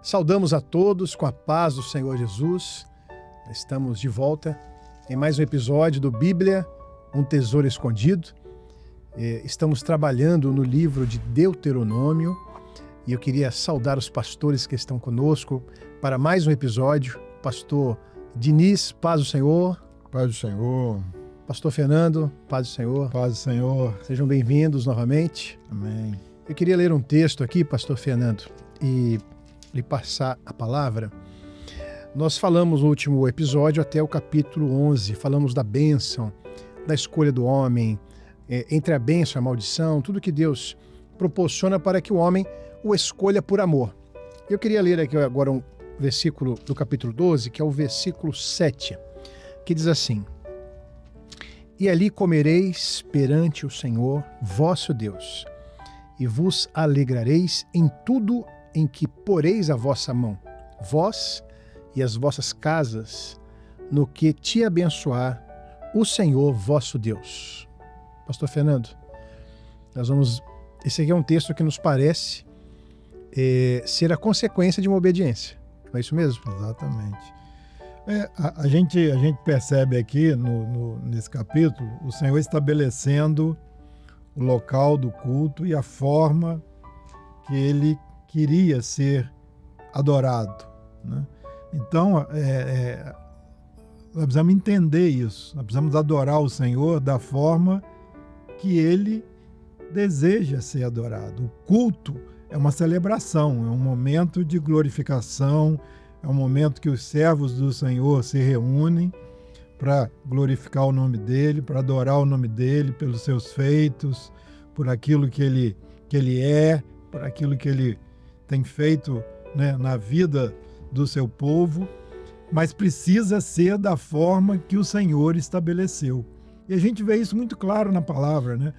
Saudamos a todos com a paz do Senhor Jesus. Estamos de volta em mais um episódio do Bíblia, um Tesouro Escondido. Estamos trabalhando no livro de Deuteronômio e eu queria saudar os pastores que estão conosco para mais um episódio. Pastor Diniz, paz do Senhor. Paz do Senhor. Pastor Fernando, paz do Senhor. Paz do Senhor. Sejam bem-vindos novamente. Amém. Eu queria ler um texto aqui, Pastor Fernando, e lhe passar a palavra. Nós falamos no último episódio até o capítulo 11, falamos da bênção, da escolha do homem, entre a bênção e a maldição, tudo que Deus proporciona para que o homem o escolha por amor. Eu queria ler aqui agora um versículo do capítulo 12, que é o versículo 7, que diz assim: E ali comereis perante o Senhor, vosso Deus, e vos alegrareis em tudo em que poreis a vossa mão, vós e as vossas casas, no que te abençoar o Senhor vosso Deus. Pastor Fernando, esse aqui é um texto que nos parece ser a consequência de uma obediência. Não é isso mesmo? Exatamente. A gente percebe aqui nesse capítulo o Senhor estabelecendo o local do culto e a forma que ele queria ser adorado, né? Então, nós precisamos entender isso. Nós precisamos adorar o Senhor da forma que ele deseja ser adorado. O culto é uma celebração, é um momento de glorificação, é um momento que os servos do Senhor se reúnem para glorificar o nome dele, para adorar o nome dele pelos seus feitos, por aquilo que ele é, por aquilo que ele tem feito, né, na vida do seu povo, mas precisa ser da forma que o Senhor estabeleceu. E a gente vê isso muito claro na palavra, né?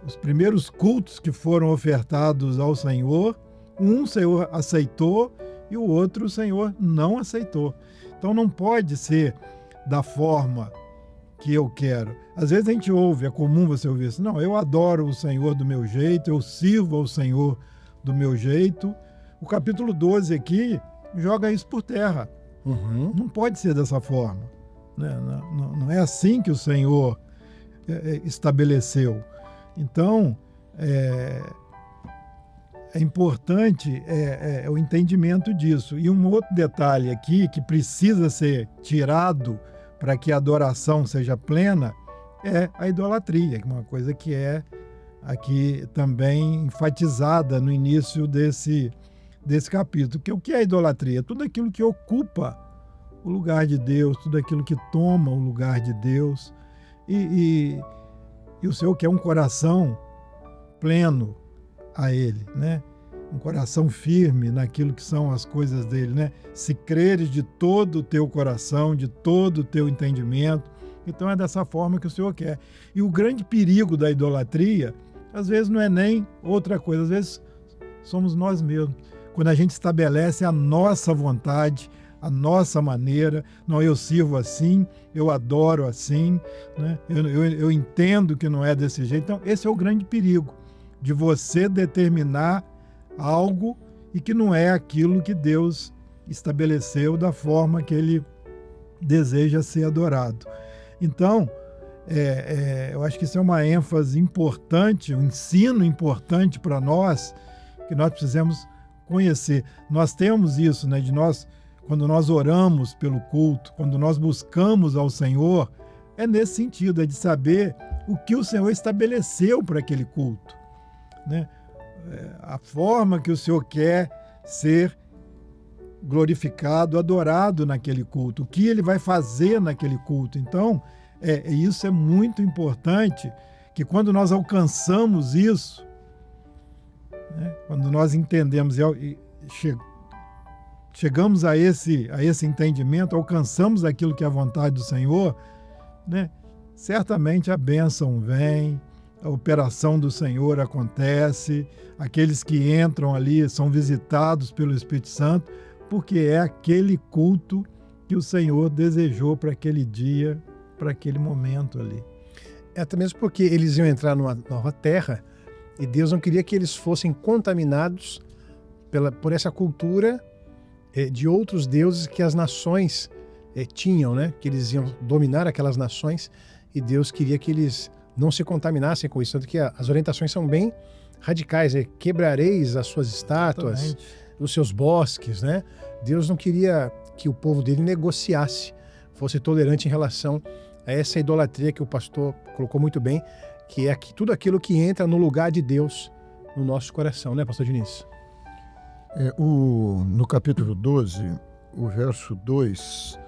Os primeiros cultos que foram ofertados ao Senhor, um o Senhor aceitou e o outro o Senhor não aceitou. Então não pode ser da forma que eu quero. Às vezes a gente ouve, é comum você ouvir isso: não, eu adoro o Senhor do meu jeito, eu sirvo ao Senhor do meu jeito. O capítulo 12 aqui joga isso por terra. Não pode ser dessa forma, né? Não é assim que o Senhor estabeleceu. Então, é importante o entendimento disso. E um outro detalhe aqui que precisa ser tirado para que a adoração seja plena é a idolatria, uma coisa que é aqui também enfatizada no início desse capítulo. Que o que é idolatria? Tudo aquilo que ocupa o lugar de Deus, tudo aquilo que toma o lugar de Deus. E o Senhor quer um coração pleno a Ele, né? Um coração firme naquilo que são as coisas dele, né? Se creres de todo o teu coração, de todo o teu entendimento. Então é dessa forma que o Senhor quer. E o grande perigo da idolatria, às vezes não é nem outra coisa, às vezes somos nós mesmos. Quando a gente estabelece a nossa vontade, a nossa maneira, não, eu sirvo assim, eu adoro assim, né? Eu entendo que não é desse jeito. Então esse é o grande perigo, de você determinar algo e que não é aquilo que Deus estabeleceu da forma que ele deseja ser adorado. Então, eu acho que isso é uma ênfase importante, um ensino importante para nós, que nós precisamos conhecer. Nós temos isso, né, quando nós oramos pelo culto, quando nós buscamos ao Senhor, é nesse sentido, é de saber o que o Senhor estabeleceu para aquele culto, né? A forma que o Senhor quer ser glorificado, adorado naquele culto, o que ele vai fazer naquele culto. Então, isso é muito importante, que quando nós alcançamos isso, né, quando nós entendemos e chegamos a esse entendimento, alcançamos aquilo que é a vontade do Senhor, né, certamente a bênção vem, a operação do Senhor acontece, aqueles que entram ali são visitados pelo Espírito Santo, porque é aquele culto que o Senhor desejou para aquele dia, para aquele momento ali. Até mesmo porque eles iam entrar numa nova terra e Deus não queria que eles fossem contaminados por essa cultura de outros deuses que as nações tinham, né? Que eles iam dominar aquelas nações e Deus queria que eles não se contaminassem com isso. Tanto que as orientações são bem radicais. Quebrareis as suas estátuas, exatamente, os seus bosques, né? Deus não queria que o povo dele negociasse, fosse tolerante em relação a essa idolatria que o pastor colocou muito bem, que é tudo aquilo que entra no lugar de Deus no nosso coração, né, pastor Diniz? No capítulo 12, o verso 2,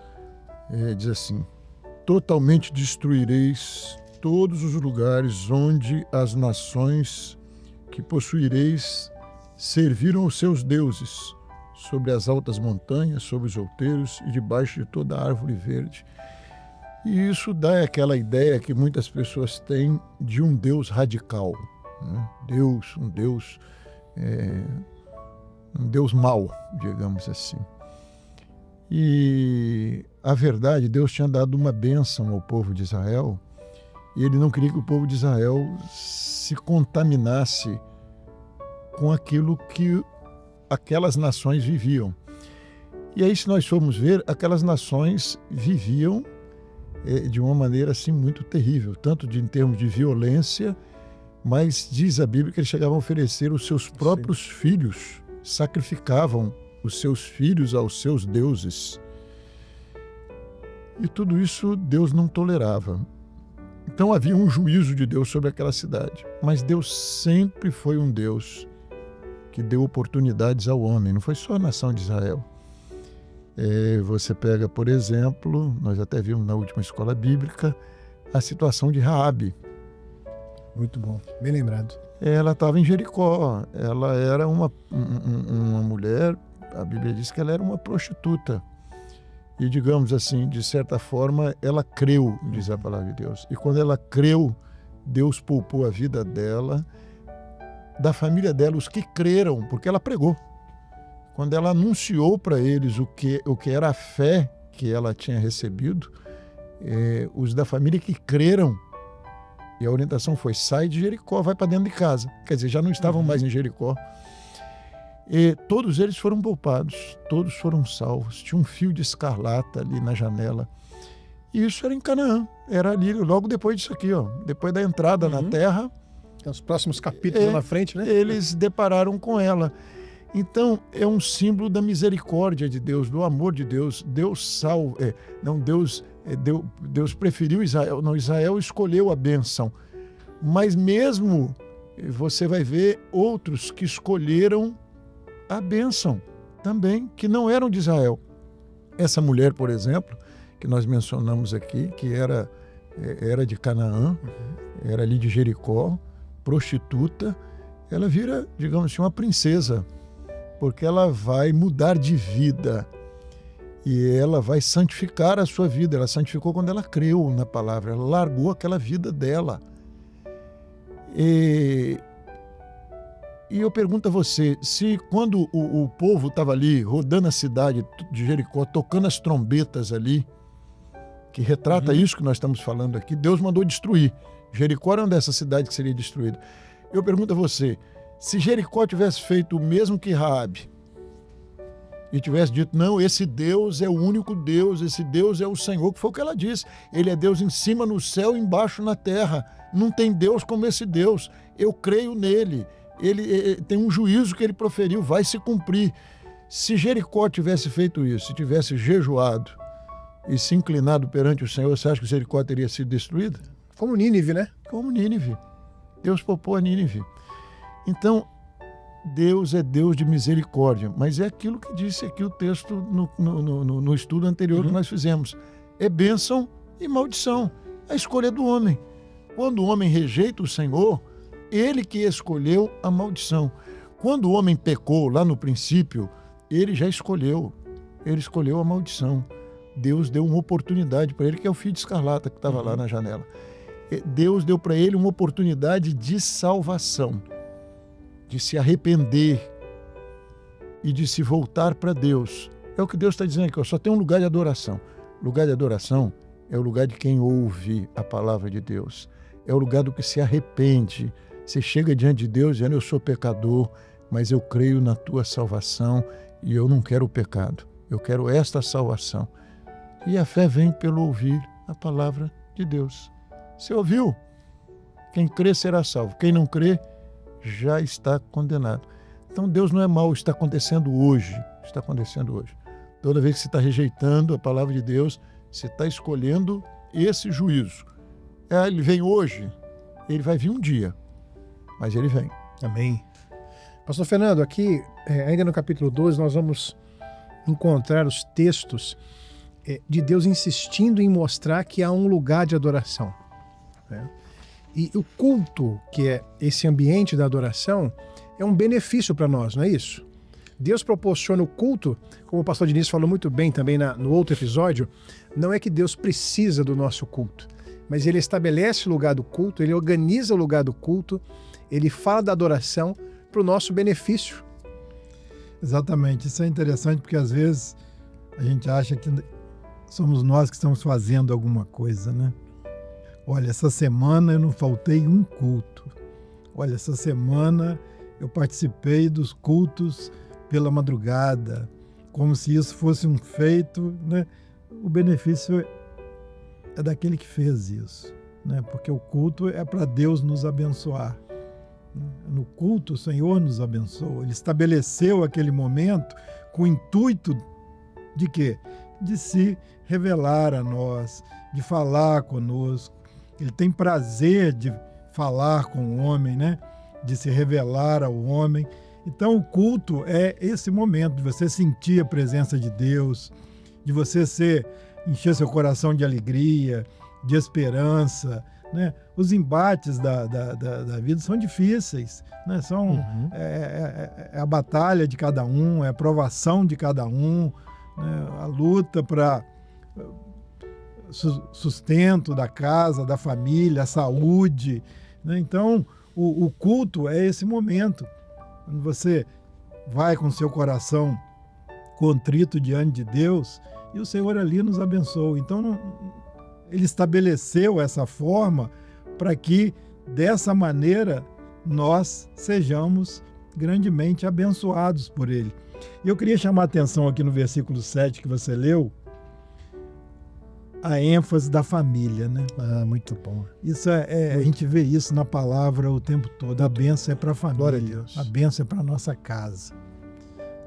diz assim: totalmente destruireis todos os lugares onde as nações que possuireis serviram os seus deuses, sobre as altas montanhas, sobre os outeiros e debaixo de toda árvore verde. E isso dá aquela ideia que muitas pessoas têm de um Deus radical, né? Um Deus mau, digamos assim. E a verdade, Deus tinha dado uma bênção ao povo de Israel e ele não queria que o povo de Israel se contaminasse com aquilo que aquelas nações viviam. E aí, se nós formos ver, aquelas nações viviam de uma maneira assim muito terrível, tanto em termos de violência, mas diz a Bíblia que eles chegavam a oferecer os seus próprios filhos, sacrificavam os seus filhos aos seus deuses. E tudo isso Deus não tolerava. Então havia um juízo de Deus sobre aquela cidade. Mas Deus sempre foi um Deus que deu oportunidades ao homem, não foi só a nação de Israel. Você pega, por exemplo, nós até vimos na última escola bíblica, a situação de Raabe. Muito bom, bem lembrado. Ela estava em Jericó, ela era uma mulher, a Bíblia diz que ela era uma prostituta. E, digamos assim, de certa forma, ela creu, diz a palavra de Deus. E quando ela creu, Deus poupou a vida dela, da família dela, os que creram, porque ela pregou. Quando ela anunciou para eles o que era a fé que ela tinha recebido, os da família que creram, e a orientação foi: sai de Jericó, vai para dentro de casa. Quer dizer, já não estavam mais em Jericó. E todos eles foram poupados, todos foram salvos. Tinha um fio de escarlata ali na janela. E isso era em Canaã, era ali, logo depois disso aqui, ó, depois da entrada na terra. Tem os próximos capítulos na frente, né? Eles depararam com ela. Então, é um símbolo da misericórdia de Deus, do amor de Deus. Deus salva, Deus preferiu Israel. Não, Israel escolheu a bênção. Mas mesmo você vai ver outros que escolheram a bênção também, que não eram de Israel. Essa mulher, por exemplo, que nós mencionamos aqui, que era de Canaã, era ali de Jericó, prostituta, ela vira, digamos assim, uma princesa, porque ela vai mudar de vida e ela vai santificar a sua vida. Ela santificou quando ela creu na palavra, ela largou aquela vida dela. E eu pergunto a você, se quando o povo estava ali rodando a cidade de Jericó, tocando as trombetas ali, que retrata isso que nós estamos falando aqui, Deus mandou destruir. Jericó era uma dessas cidades que seria destruída. Eu pergunto a você, se Jericó tivesse feito o mesmo que Raabe, e tivesse dito: não, esse Deus é o único Deus, esse Deus é o Senhor, que foi o que ela disse, ele é Deus em cima no céu e embaixo na terra, não tem Deus como esse Deus, eu creio nele, ele tem um juízo que ele proferiu, vai se cumprir. Se Jericó tivesse feito isso, se tivesse jejuado e se inclinado perante o Senhor, você acha que Jericó teria sido destruída? Como Nínive, né? Como Nínive. Deus poupou a Nínive. Então, Deus é Deus de misericórdia, mas é aquilo que disse aqui o texto no estudo anterior que nós fizemos. É bênção e maldição. A escolha é do homem. Quando o homem rejeita o Senhor, ele que escolheu a maldição. Quando o homem pecou lá no princípio, ele já escolheu. Ele escolheu a maldição. Deus deu uma oportunidade para ele, que é o fio de escarlata que estava lá na janela. Deus deu para ele uma oportunidade de salvação, de se arrepender e de se voltar para Deus. É o que Deus está dizendo aqui, só tem um lugar de adoração. Lugar de adoração é o lugar de quem ouve a palavra de Deus. É o lugar do que se arrepende. Você chega diante de Deus dizendo: eu sou pecador, mas eu creio na tua salvação e eu não quero o pecado, eu quero esta salvação. E a fé vem pelo ouvir a palavra de Deus. Você ouviu? Quem crê será salvo, quem não crê já está condenado. Então Deus não é mau, está acontecendo hoje, está acontecendo hoje. Toda vez que você está rejeitando a palavra de Deus, você está escolhendo esse juízo. Ele vem hoje, ele vai vir um dia, mas ele vem. Amém. Pastor Fernando, aqui, ainda no capítulo 12, nós vamos encontrar os textos de Deus insistindo em mostrar que há um lugar de adoração, né? E o culto, que é esse ambiente da adoração, é um benefício para nós, não é isso? Deus proporciona o culto, como o pastor Diniz falou muito bem também no outro episódio, não é que Deus precisa do nosso culto, mas Ele estabelece o lugar do culto, Ele organiza o lugar do culto, Ele fala da adoração para o nosso benefício. Exatamente, isso é interessante porque às vezes a gente acha que somos nós que estamos fazendo alguma coisa, né? Olha, essa semana eu não faltei um culto. Olha, essa semana eu participei dos cultos pela madrugada, como se isso fosse um feito, né? O benefício é daquele que fez isso, né? Porque o culto é para Deus nos abençoar. No culto o Senhor nos abençoa. Ele estabeleceu aquele momento com o intuito de quê? De se revelar a nós, de falar conosco. Ele tem prazer de falar com o homem, né? De se revelar ao homem. Então o culto é esse momento de você sentir a presença de Deus, de você encher seu coração de alegria, de esperança, né? Os embates da vida são difíceis, né? É a batalha de cada um, é a provação de cada um, né? A luta para sustento da casa, da família, a saúde, né? Então o culto é esse momento, quando você vai com seu coração contrito diante de Deus e o Senhor ali nos abençoa. Então Ele estabeleceu essa forma para que dessa maneira nós sejamos grandemente abençoados por Ele. E eu queria chamar a atenção aqui no versículo 7 que você leu, a ênfase da família, né? Ah, muito bom. Isso a gente vê isso na palavra o tempo todo. A bênção é para a família. Glória a Deus. A bênção é para a nossa casa.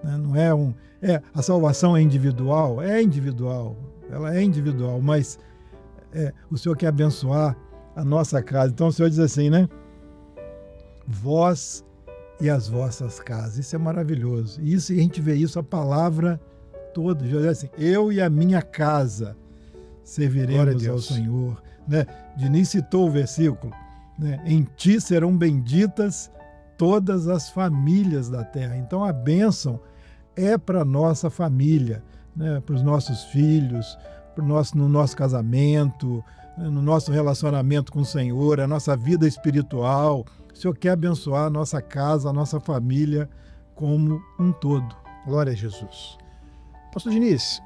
Né? Não é a salvação é individual? É individual. Ela é individual, mas o Senhor quer abençoar a nossa casa. Então o Senhor diz assim, né? Vós e as vossas casas. Isso é maravilhoso. E a gente vê isso, a palavra toda. Jesus diz assim, eu e a minha casa serviremos ao Senhor. Né? Diniz citou o versículo, né? Em ti serão benditas todas as famílias da terra. Então a bênção é para a nossa família, né? Para os nossos filhos, no nosso casamento, né? No nosso relacionamento com o Senhor, a nossa vida espiritual. O Senhor quer abençoar a nossa casa, a nossa família como um todo. Glória a Jesus. Pastor Diniz,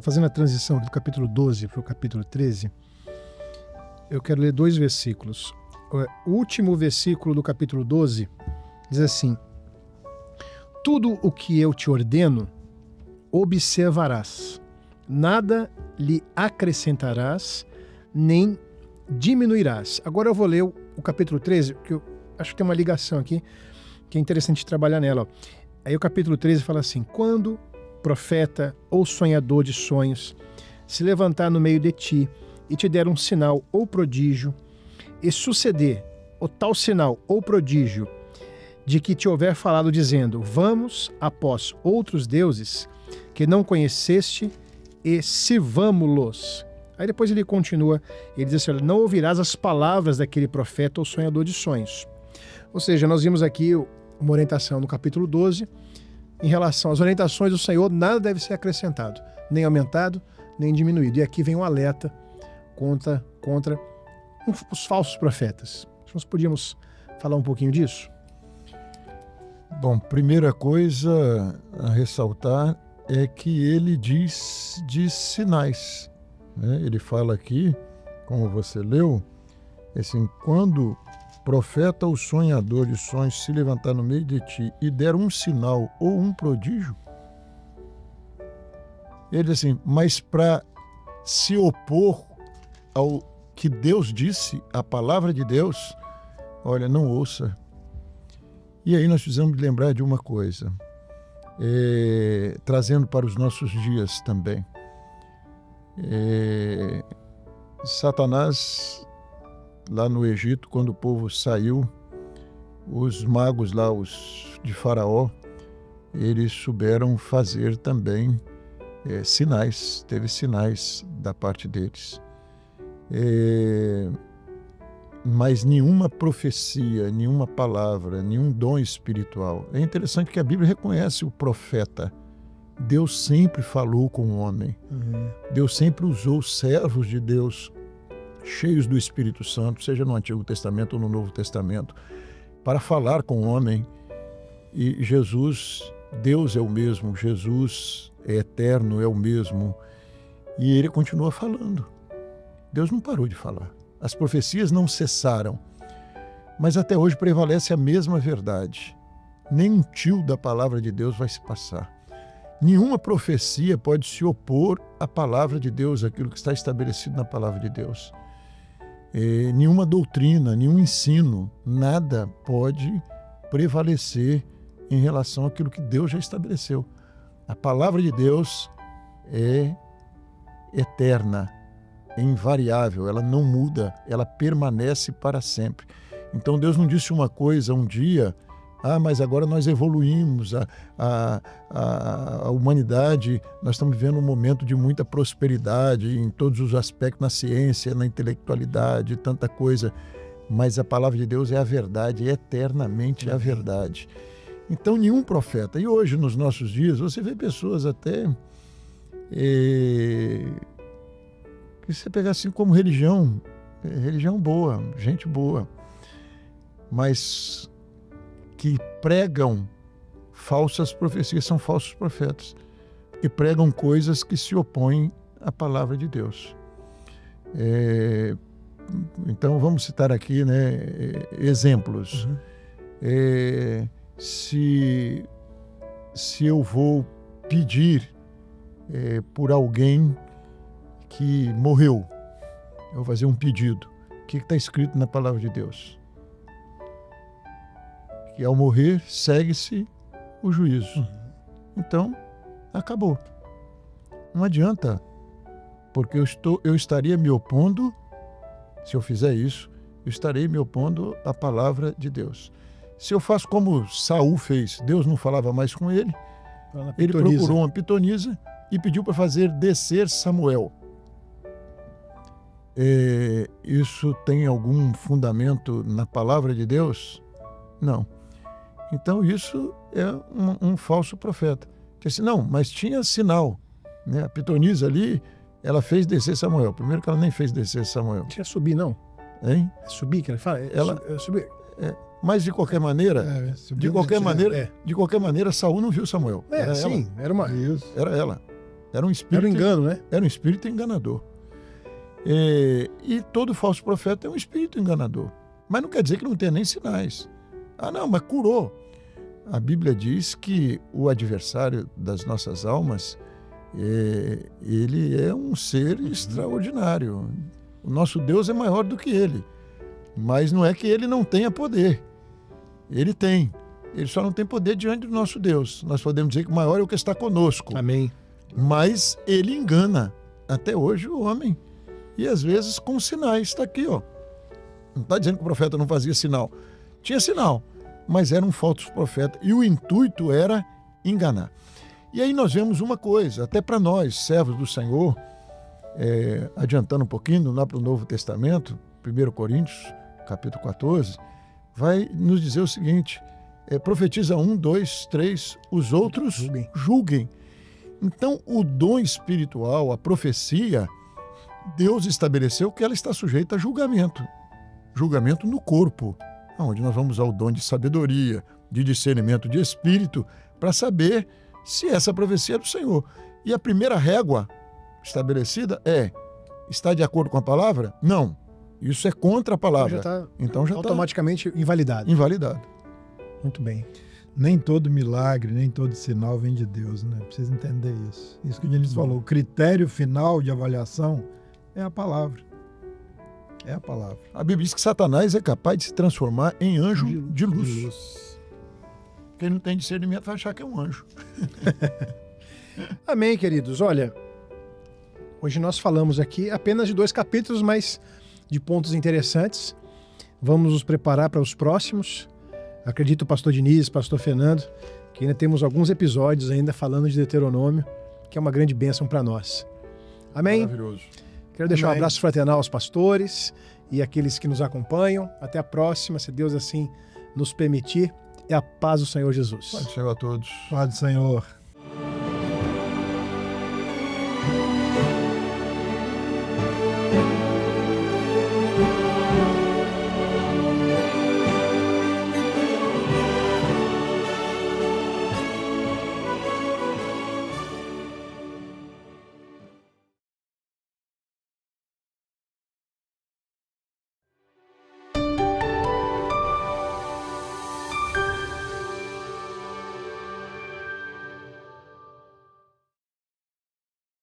fazendo a transição do capítulo 12 para o capítulo 13, eu quero ler 2 versículos. O último versículo do capítulo 12 diz assim: tudo o que eu te ordeno, observarás, nada lhe acrescentarás, nem diminuirás. Agora eu vou ler o capítulo 13, porque eu acho que tem uma ligação aqui, que é interessante trabalhar nela. Ó. Aí o capítulo 13 fala assim: quando profeta ou sonhador de sonhos se levantar no meio de ti e te der um sinal ou prodígio, e suceder o tal sinal ou prodígio de que te houver falado dizendo, vamos após outros deuses que não conheceste e sirvamo-los. Aí depois ele continua, ele diz assim, olha, não ouvirás as palavras daquele profeta ou sonhador de sonhos. Ou seja, nós vimos aqui uma orientação no capítulo 12, em relação às orientações do Senhor, nada deve ser acrescentado, nem aumentado, nem diminuído. E aqui vem um alerta contra os falsos profetas. Nós podíamos falar um pouquinho disso? Bom, primeira coisa a ressaltar é que ele diz de sinais, né? Ele fala aqui, como você leu, assim, quando profeta ou sonhador de sonhos se levantar no meio de ti e der um sinal ou um prodígio? Ele diz assim, mas para se opor ao que Deus disse, a palavra de Deus, olha, não ouça. E aí nós precisamos lembrar de uma coisa, trazendo para os nossos dias também. Satanás, lá no Egito, quando o povo saiu, os magos lá, os de Faraó, eles souberam fazer também sinais, teve sinais da parte deles. Mas nenhuma profecia, nenhuma palavra, nenhum dom espiritual. É interessante que a Bíblia reconhece o profeta. Deus sempre falou com o homem. Deus sempre usou servos de Deus, cheios do Espírito Santo, seja no Antigo Testamento ou no Novo Testamento, para falar com o homem. E Jesus, Deus é o mesmo, Jesus é eterno, é o mesmo. E ele continua falando. Deus não parou de falar. As profecias não cessaram, mas até hoje prevalece a mesma verdade. Nem um tio da palavra de Deus vai se passar. Nenhuma profecia pode se opor à palavra de Deus, aquilo que está estabelecido na palavra de Deus. Nenhuma doutrina, nenhum ensino, nada pode prevalecer em relação àquilo que Deus já estabeleceu. A palavra de Deus é eterna, é invariável, ela não muda, ela permanece para sempre. Então Deus não disse uma coisa um dia, mas agora nós evoluímos, a humanidade, nós estamos vivendo um momento de muita prosperidade em todos os aspectos, na ciência, na intelectualidade, tanta coisa, mas a palavra de Deus é a verdade, é eternamente a verdade. Então nenhum profeta, e hoje nos nossos dias, você vê pessoas até... que você pegar assim como religião boa, gente boa, mas que pregam falsas profecias, são falsos profetas, que pregam coisas que se opõem à palavra de Deus. Então vamos citar aqui, exemplos. Se eu vou pedir por alguém que morreu, eu vou fazer um pedido. O que está escrito na palavra de Deus? Que ao morrer, segue-se o juízo. Então, acabou. Não adianta, porque eu estaria me opondo, se eu fizer isso, eu estarei me opondo à palavra de Deus. Se eu faço como Saul fez, Deus não falava mais com ele, ele procurou uma pitonisa e pediu para fazer descer Samuel. Isso tem algum fundamento na palavra de Deus? Não. Então isso é um falso profeta. Disse, não, mas tinha sinal. A pitonisa ali, ela fez descer Samuel. Primeiro que ela nem fez descer Samuel. Tinha subir, não? Hein? Subir, que ele fala? Subir. Mas de qualquer maneira, de qualquer maneira, Saul não viu Samuel. Era ela. Era um espírito. Era um engano, né? Era um espírito enganador. E todo falso profeta é um espírito enganador. Mas não quer dizer que não tenha nem sinais. Não, mas curou. A Bíblia diz que o adversário das nossas almas, ele é um ser extraordinário. O nosso Deus é maior do que ele. Mas não é que ele não tenha poder. Ele tem. Ele só não tem poder diante do nosso Deus. Nós podemos dizer que o maior é o que está conosco. Amém. Mas ele engana até hoje o homem. E às vezes com sinais. Está aqui, ó. Não está dizendo que o profeta não fazia sinal. Tinha sinal, mas era um falso profeta. E o intuito era enganar. E aí nós vemos uma coisa, até para nós, servos do Senhor, adiantando um pouquinho, lá para o Novo Testamento, 1 Coríntios, capítulo 14, vai nos dizer o seguinte, profetiza 1, 2, 3, os outros julguem. Então, o dom espiritual, a profecia, Deus estabeleceu que ela está sujeita a julgamento. Julgamento no corpo, onde nós vamos ao dom de sabedoria, de discernimento de espírito, para saber se essa profecia é do Senhor. E a primeira régua estabelecida está de acordo com a palavra? Não. Isso é contra a palavra. Então já está automaticamente invalidado. Invalidado. Muito bem. Nem todo milagre, nem todo sinal vem de Deus, né? Precisa entender isso. Isso que o Diniz falou. O critério final de avaliação é a palavra. É a palavra. A Bíblia diz que Satanás é capaz de se transformar em anjo de luz. Quem não tem discernimento vai achar que é um anjo. Amém, queridos. Olha, hoje nós falamos aqui apenas de 2 capítulos, mas de pontos interessantes. Vamos nos preparar para os próximos. Acredito, pastor Diniz, pastor Fernando, que ainda temos alguns episódios ainda falando de Deuteronômio, que é uma grande bênção para nós. Amém? Maravilhoso. Quero deixar um abraço fraternal aos pastores e àqueles que nos acompanham. Até a próxima, se Deus assim nos permitir. E a paz do Senhor Jesus. Paz do Senhor a todos. Paz do Senhor.